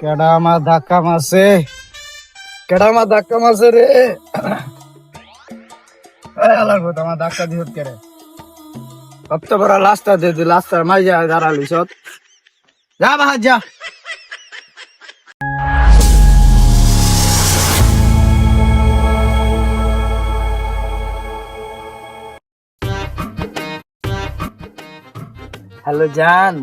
কেডা আমার ধাক্কা মারছে? কেডা আমার ধাক্কা মারছে রে? আলার ভূত আমার ধাক্কা দিহত করে। কত বড় লাস্টা দে দি লাস্টার মাইয়া দাঁড়ালি সত। যা বাহার যা। হ্যালো জান,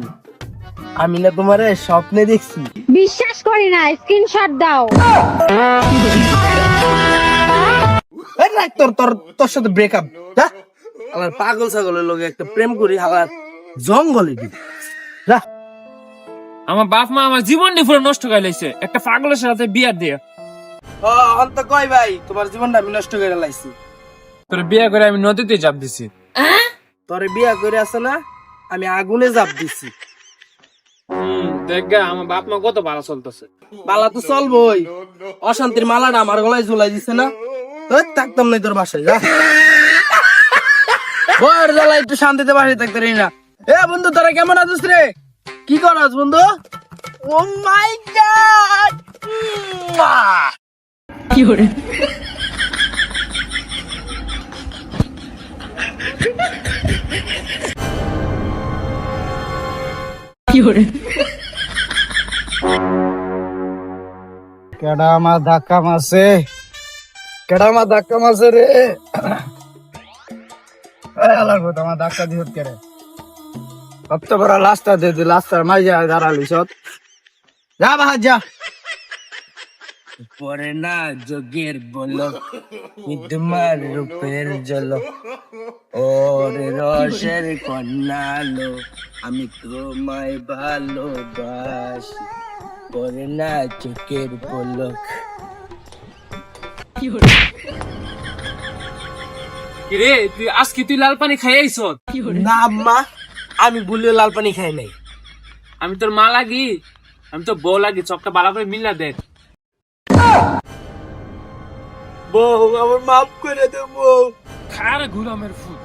আমি না তোমারে স্বপ্নে দেখছি। বিশ্বাস করি না, স্ক্রিনশট দাও। তোর তোর তোর সাথে ব্রেকআপ। আমার পাগল ছাগলের লোক একটা প্রেম করি হালার জঙ্গলে দিই। আমার বাপ মা আমার জীবনটা পুরো নষ্ট করে লাইছে একটা পাগলের সাথে বিয়া দিয়ে। অন্ত কই ভাই, তোমার জীবনটা আমি নষ্ট করে লাইছি। তোর বিয়া করে আমি নদীতে চাপ দিছি। তোরে বিয়া করে আছে না, আমি আগুনে জাপ দিছি। দেখ গা, আমার বাপ মা কত ভালো চলতেছে। বালা তো চলবই, অশান্তির মালাটা আমার গলায় ঝুলাই দিছে না। তোর থাকতাম নাই তোর বাসায়, যা। বর জ্বালা একটু শান্তিতে বাসায় থাকতে পারি না। এ বন্ধু, তোরা কেমন আছিস রে? কি করছ বন্ধু? ও মাই গড, কি হরে। কেডা আমার ধাক্কা মারছে? কেডা আমার ধাক্কা মারছে রে? আলার ভূত আমার ধাক্কা দিহত করে। কত বড় লাস্টা দে দি লাস্টার মাইয়া দাঁড়ালি সত। যা বাহার যা। পরে না যোগের বলো, তোমার রূপের জল, ওর রসের কন্যালো, আমি তোমায় ভালোবাসি, পরে না চোখের পলক। কিরে তুই আজকে তুই লাল পানি খাই আইছ? না আম্মা, আমি ভুলিও লাল পানি খাই নাই। আমি তোর মা লাগি? আমি তো বউ লাগি, চপটা ভালো করে মিলা দেখ। বউ, আমার মাফ করে দে বউ। খার ঘুরামের ফুট।